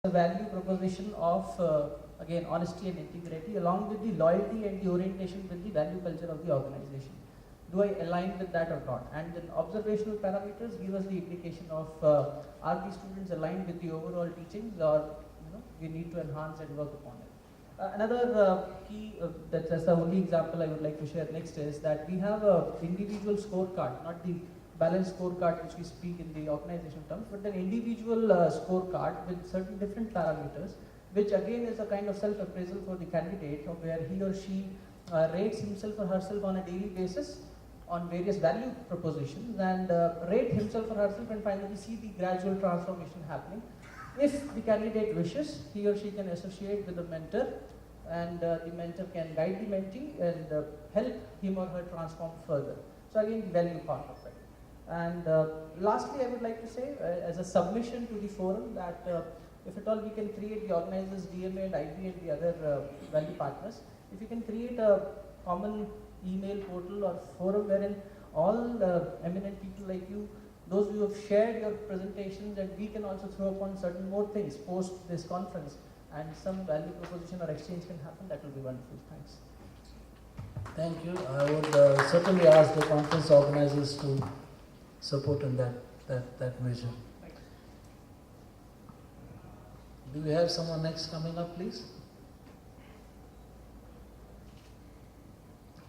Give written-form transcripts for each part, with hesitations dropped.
the value proposition of again honesty and integrity, along with the loyalty and the orientation with the value culture of the organization. Do I align with that or not? And then observational parameters give us the indication of are the students aligned with the overall teachings, or we need to enhance and work upon it. Another key, that's the only example I would like to share next, is that we have a individual scorecard, not the balanced scorecard which we speak in the organization terms, but an individual scorecard with certain different parameters, which again is a kind of self-appraisal for the candidate, of where he or she rates himself or herself on a daily basis on various value propositions, and rate himself or herself, and finally see the gradual transformation happening. If the candidate wishes, he or she can associate with a mentor, and the mentor can guide the mentee and help him or her transform further. So again, the value part of it. And lastly, I would like to say, as a submission to the forum, that if at all we can create, the organizers, DMA and IB and the other value partners, if we can create a common email portal or forum wherein all eminent people like you, those who have shared your presentations, and we can also throw upon certain more things post this conference, and some value proposition or exchange can happen, that will be wonderful. Thanks. Thank you. I would certainly ask the conference organizers to support in that measure. Do we have someone next coming up, please?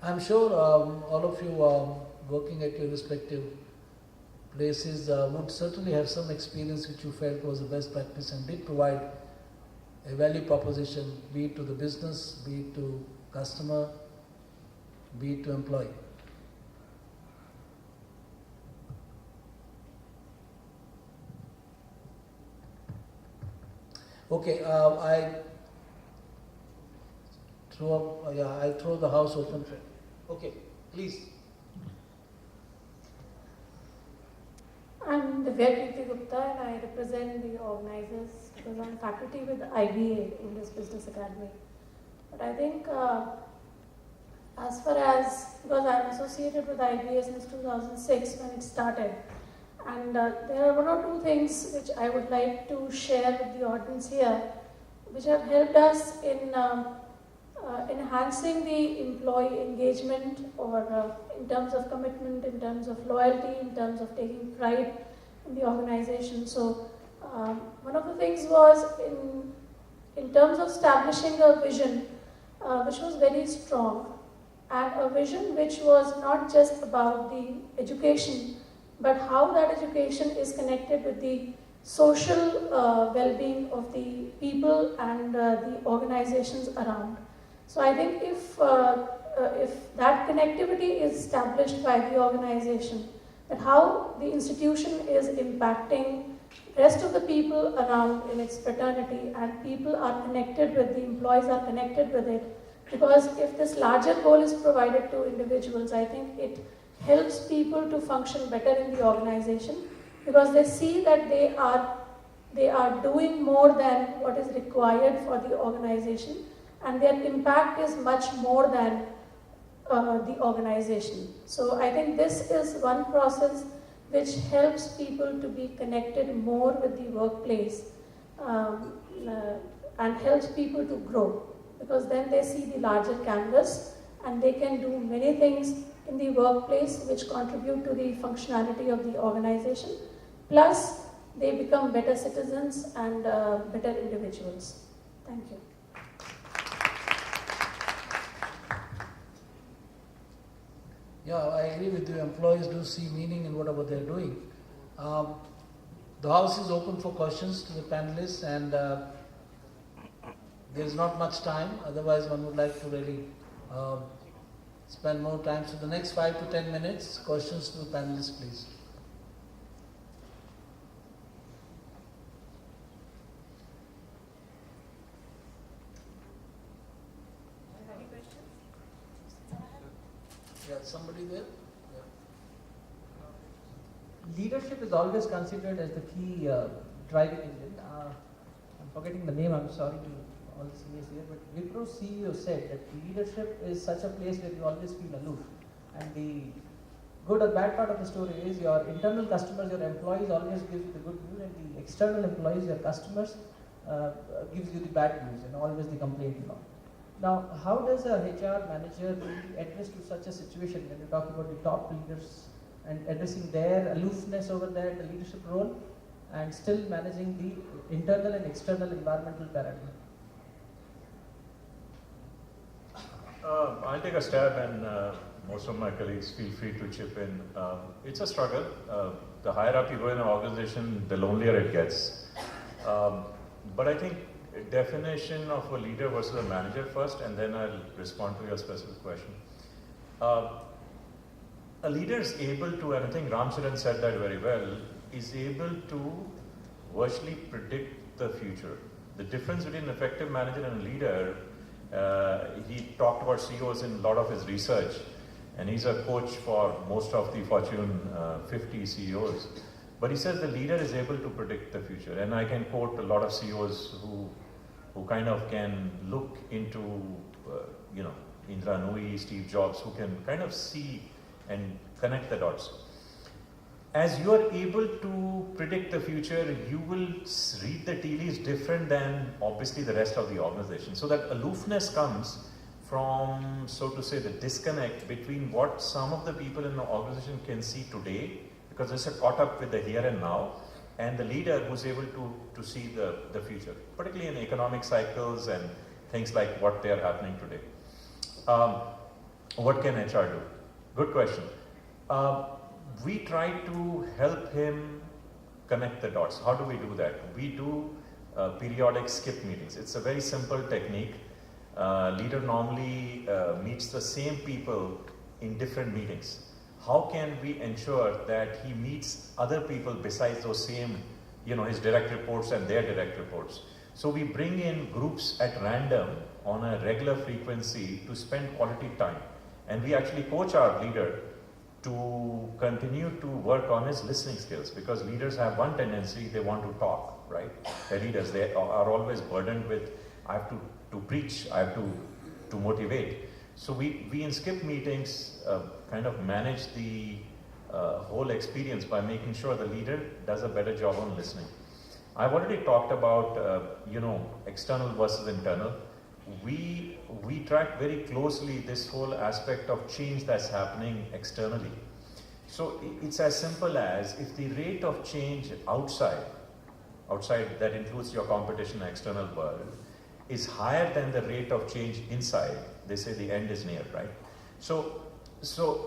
I'm sure all of you working at your respective places would certainly have some experience which you felt was the best practice and did provide a value proposition, be it to the business, be it to customer, be it to employee. Okay, I throw the house open. Okay, please. I'm Divya Gupta, and I represent the organizers because I'm faculty with IBA, English Business Academy. But I think as far as, because I'm associated with IBA since 2006 when it started, and there are one or two things which I would like to share with the audience here, which have helped us in enhancing the employee engagement, or in terms of commitment, in terms of loyalty, in terms of taking pride in the organization. So one of the things was in terms of establishing a vision which was very strong, and a vision which was not just about the education, but how that education is connected with the social well-being of the people and the organizations around. So I think if that connectivity is established by the organization, that how the institution is impacting rest of the people around in its fraternity, and people are connected with, the employees are connected with it, because if this larger goal is provided to individuals, I think it helps people to function better in the organization, because they see that they are doing more than what is required for the organization, and their impact is much more than the organization. So I think this is one process which helps people to be connected more with the workplace, and helps people to grow, because then they see the larger canvas and they can do many things in the workplace which contribute to the functionality of the organization. Plus, they become better citizens and better individuals. Thank you. Yeah, I agree with you. Employees do see meaning in whatever they're doing. The house is open for questions to the panelists, and there is not much time. Otherwise, one would like to really spend more time. So the next 5 to 10 minutes, questions to the panelists, please. Any questions? Yeah, somebody there? Yeah. Leadership is always considered as the key driving engine. I'm forgetting the name, I'm sorry to all the seniors here, but Wipro CEO said that leadership is such a place where you always feel aloof. And the good or bad part of the story is your internal customers, your employees always give you the good news, and the external employees, your customers, gives you the bad news, always the complaint. Now, how does a HR manager really address to such a situation when you talk about the top leaders and addressing their aloofness over there, the leadership role, and still managing the internal and external environmental paradigm? I'll take a stab, and most of my colleagues feel free to chip in. It's a struggle. The higher up you go in an organization, the lonelier it gets. But I think a definition of a leader versus a manager first, and then I'll respond to your specific question. A leader is able to, and I think Ramcharan said that very well, is able to virtually predict the future. The difference between an effective manager and a leader, he talked about CEOs in a lot of his research, and he's a coach for most of the Fortune 50 CEOs. But he says the leader is able to predict the future, and I can quote a lot of CEOs who kind of can look into, Indra Nooyi, Steve Jobs, who can kind of see and connect the dots. As you are able to predict the future, you will read the tea leaves different than obviously the rest of the organization. So that aloofness comes from, so to say, the disconnect between what some of the people in the organization can see today, because it's caught up with the here and now, and the leader who's able to see the future, particularly in economic cycles and things like what they are happening today. What can HR do? Good question. We try to help him connect the dots. How do we do that? We do periodic skip meetings. It's a very simple technique. Leader normally meets the same people in different meetings. How can we ensure that he meets other people besides those same, his direct reports and their direct reports? So we bring in groups at random on a regular frequency to spend quality time. And we actually coach our leader to continue to work on his listening skills, because leaders have one tendency, they want to talk, right? The leaders, they are always burdened with, I have to preach, I have to motivate. So we in skip meetings kind of manage the whole experience by making sure the leader does a better job on listening. I've already talked about, external versus internal. We track very closely this whole aspect of change that's happening externally. So it's as simple as, if the rate of change outside that includes your competition, external world, is higher than the rate of change inside, they say the end is near, right? So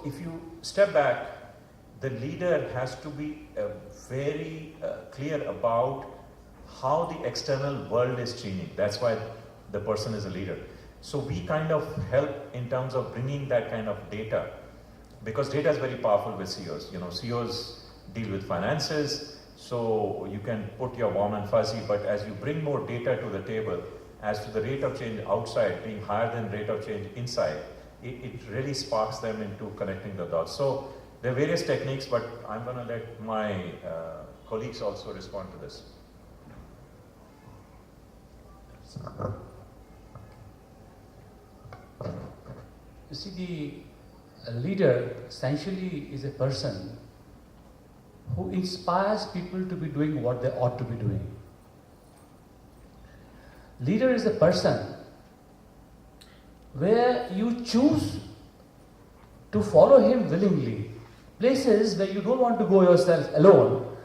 if you step back, the leader has to be very clear about how the external world is changing. That's why the person is a leader. So we kind of help in terms of bringing that kind of data, because data is very powerful with CEOs. CEOs deal with finances, so you can put your warm and fuzzy, but as you bring more data to the table, as to the rate of change outside being higher than rate of change inside, it really sparks them into connecting the dots. So there are various techniques, but I'm going to let my colleagues also respond to this. You see, a leader essentially is a person who inspires people to be doing what they ought to be doing. Leader is a person where you choose to follow him willingly. Places where you don't want to go yourself alone,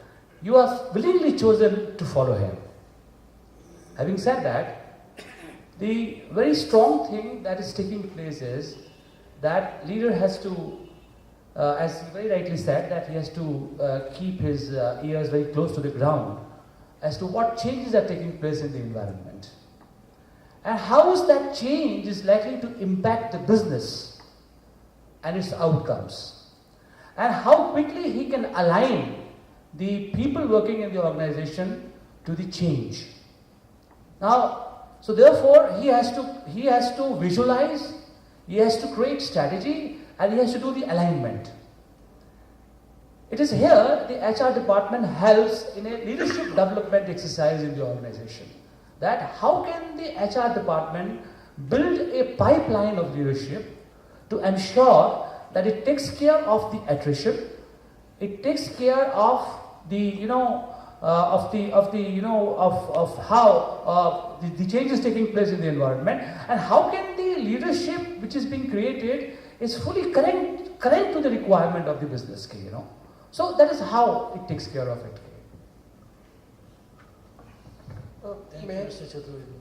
you have willingly chosen to follow him. Having said that, the very strong thing that is taking place is that leader has to, as he very rightly said, that he has to keep his ears very close to the ground as to what changes are taking place in the environment. And how is that change is likely to impact the business and its outcomes. And how quickly he can align the people working in the organization to the change. Now, so therefore he has to visualize, he has to create strategy, and he has to do the alignment. It is here the HR department helps in a leadership development exercise in the organization. That how can the HR department build a pipeline of leadership to ensure that it takes care of the attrition, it takes care of the of how the changes taking place in the environment, and how can the leadership which is being created is fully current to the requirement of the business, So that is how it takes care of it. Thank you, May I? Mr. Chaturvedi.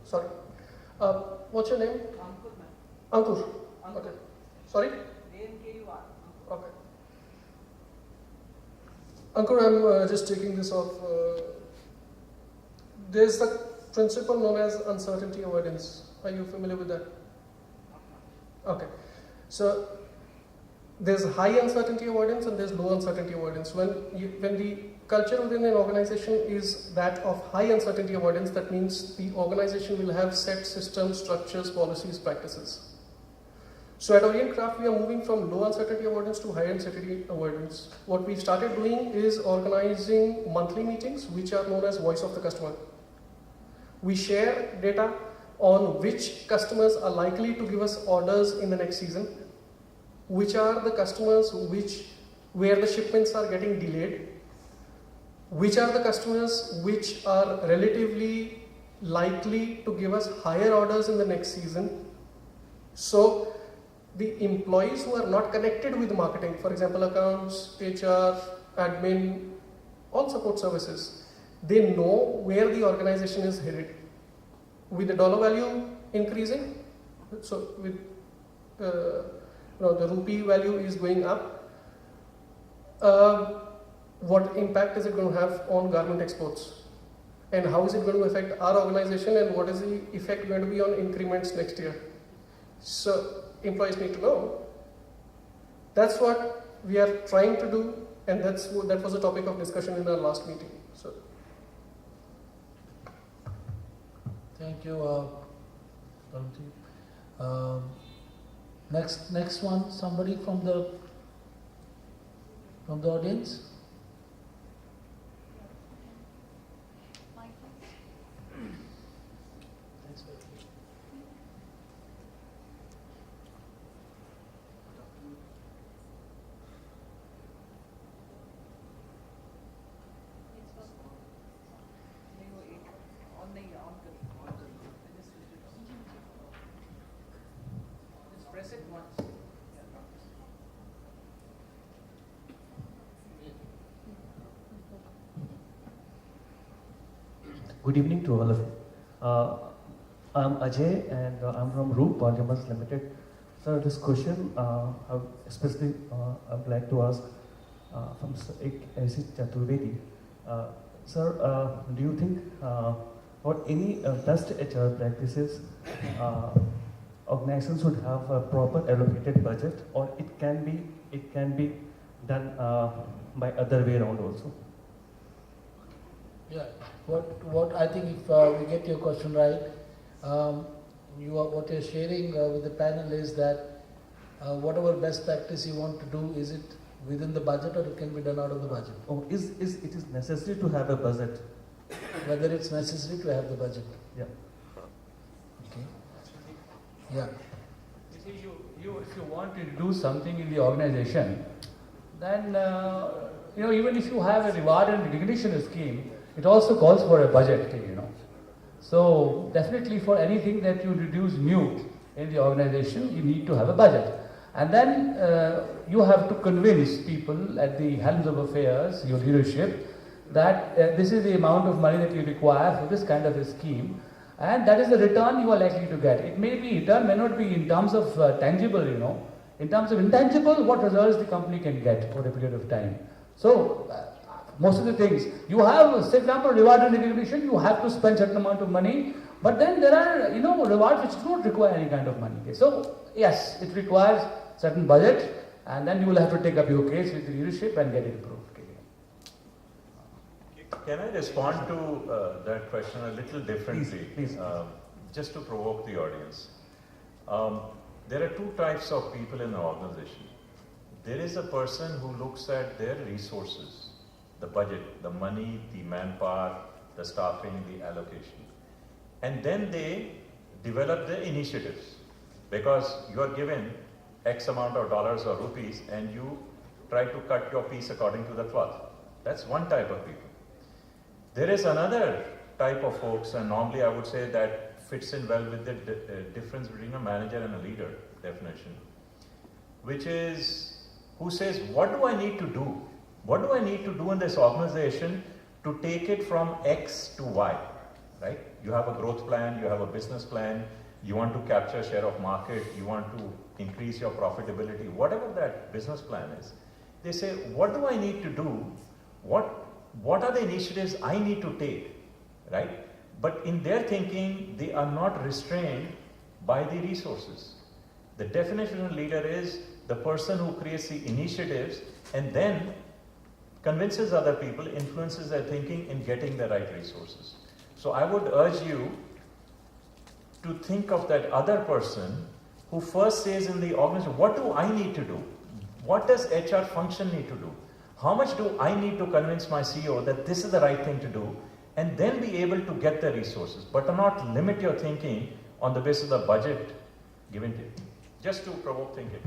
Sorry. What's your name? Ankur. Okay. Sorry? Okay. Ankur, I'm just taking this off. There's the principle known as uncertainty avoidance. Are you familiar with that? Okay. So there's high uncertainty avoidance and there's low uncertainty avoidance. When the culture within an organization is that of high uncertainty avoidance, that means the organization will have set systems, structures, policies, practices. So at Orient Craft, we are moving from low uncertainty avoidance to high uncertainty avoidance. What we started doing is organizing monthly meetings, which are known as voice of the customer. We share data on which customers are likely to give us orders in the next season, which are the customers where the shipments are getting delayed, which are the customers which are relatively likely to give us higher orders in the next season. So the employees who are not connected with marketing, for example, accounts, HR, admin, all support services, they know where the organization is headed. With the dollar value increasing, so with the rupee value is going up, what impact is it going to have on garment exports? And how is it going to affect our organization, and what is the effect going to be on increments next year? So employees need to know. That's what we are trying to do, and that was the topic of discussion in our last meeting. So Thank you, Paramji. Next one, somebody from the audience. Good evening to all of you. I'm Ajay and I'm from Roop Polymers Limited. Sir, this question especially I would like to ask from A.C. Chaturvedi. Sir, do you think or any best HR practices organizations should have a proper allocated budget, or it can be done by other way around also? Yeah, what I think, if we get your question right, what you're sharing with the panel is that whatever best practice you want to do, is it within the budget or it can be done out of the budget? Oh, it is necessary to have a budget? Whether it's necessary to have the budget. Yeah. Okay. Yeah. You see, if you want to do something in the organization, then even if you have a reward and recognition scheme, it also calls for a budget, So definitely for anything that you introduce new in the organization, you need to have a budget. And then you have to convince people at the helms of affairs, your leadership, that this is the amount of money that you require for this kind of a scheme, and that is the return you are likely to get. It may be, return may not be in terms of tangible, In terms of intangible, what results the company can get for a period of time. So, most of the things, you have, for example, reward and recognition, you have to spend certain amount of money, but then there are, rewards which don't require any kind of money. Okay? So, yes, it requires certain budget, and then you will have to take up your case with the leadership and get it approved. Can I respond to that question a little differently? Please. Just to provoke the audience. There are two types of people in an organization. There is a person who looks at their resources, the budget, the money, the manpower, the staffing, the allocation. And then they develop the initiatives, because you are given X amount of dollars or rupees and you try to cut your piece according to the cloth. That's one type of people. There is another type of folks, and normally I would say that fits in well with the difference between a manager and a leader definition, which is who says, what do I need to do? What do I need to do in this organization to take it from X to Y, right? You have a growth plan, you have a business plan, you want to capture share of market, you want to increase your profitability, whatever that business plan is. They say, what do I need to do? What are the initiatives I need to take, right? But in their thinking, they are not restrained by the resources. The definition of leader is the person who creates the initiatives and then convinces other people, influences their thinking in getting the right resources. So I would urge you to think of that other person who first says in the organization, what do I need to do? What does HR function need to do? How much do I need to convince my CEO that this is the right thing to do? And then be able to get the resources, but not limit your thinking on the basis of the budget given to you. Just to provoke thinking.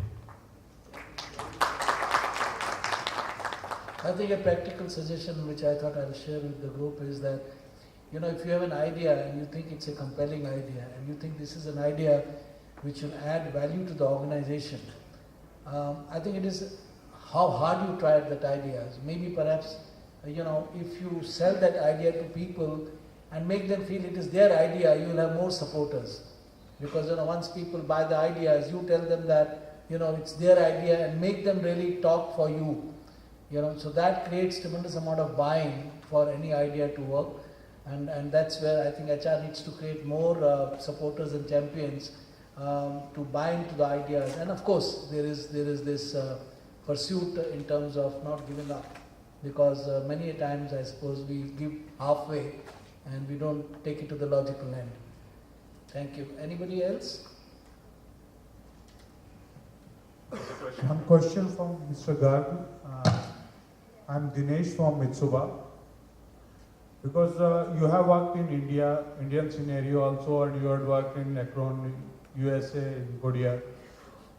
I think a practical suggestion which I thought I'll share with the group is that, you know, if you have an idea and you think it's a compelling idea and you think this is an idea which will add value to the organization, I think it is how hard you try that idea. Maybe perhaps, you know, if you sell that idea to people and make them feel it is their idea, you will have more supporters. Because, you know, once people buy the ideas, you tell them that, you know, it's their idea and make them really talk for you. You know, so that creates tremendous amount of buying for any idea to work, and that's where I think HR needs to create more supporters and champions to buy into the ideas. And of course, there is this pursuit in terms of not giving up, because many a times I suppose we give halfway and we don't take it to the logical end. Thank you. Anybody else? One question from Mr. Garg. I'm Dinesh from Mitsuba. Because you have worked in India, Indian scenario also, and you had worked in Akron, USA, in Korea.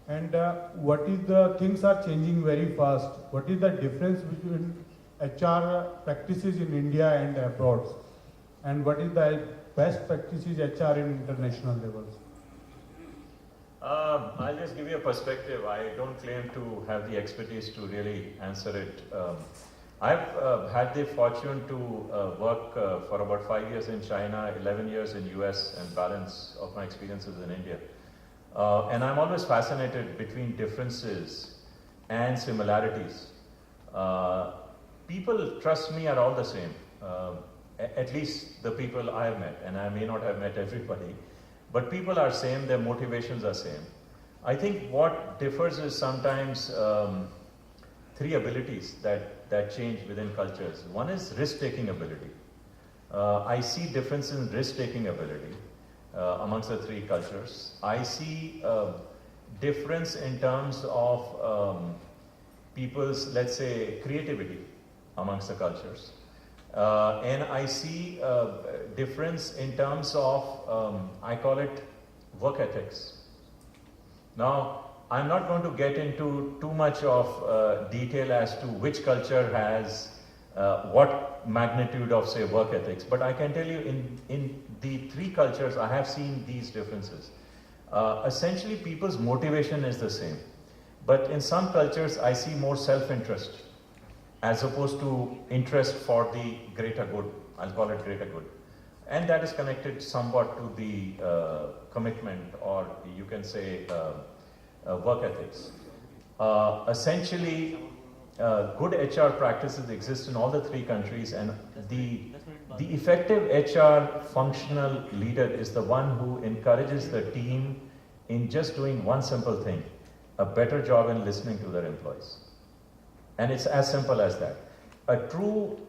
And what is the things are changing very fast. What is the difference between HR practices in India and abroad? And what is the best practices HR in international levels? I'll just give you a perspective. I don't claim to have the expertise to really answer it. I've had the fortune to work for about 5 years in China, 11 years in US, and balance of my experiences in India. And I'm always fascinated between differences and similarities. People, trust me, are all the same. At least the people I have met, and I may not have met everybody. But people are same, their motivations are same. I think what differs is sometimes three abilities that change within cultures. One is risk-taking ability. I see difference in risk-taking ability amongst the three cultures. I see difference in terms of people's, let's say, creativity amongst the cultures. And I see difference in terms of, I call it work ethics. Now, I'm not going to get into too much of detail as to which culture has what magnitude of, say, work ethics, but I can tell you in the three cultures, I have seen these differences. Essentially, people's motivation is the same, but in some cultures, I see more self-interest as opposed to interest for the greater good. I'll call it greater good. And that is connected somewhat to the commitment, or you can say work ethics. Essentially, good HR practices exist in all the three countries, and the effective HR functional leader is the one who encourages the team in just doing one simple thing, a better job in listening to their employees. And it's as simple as that. A true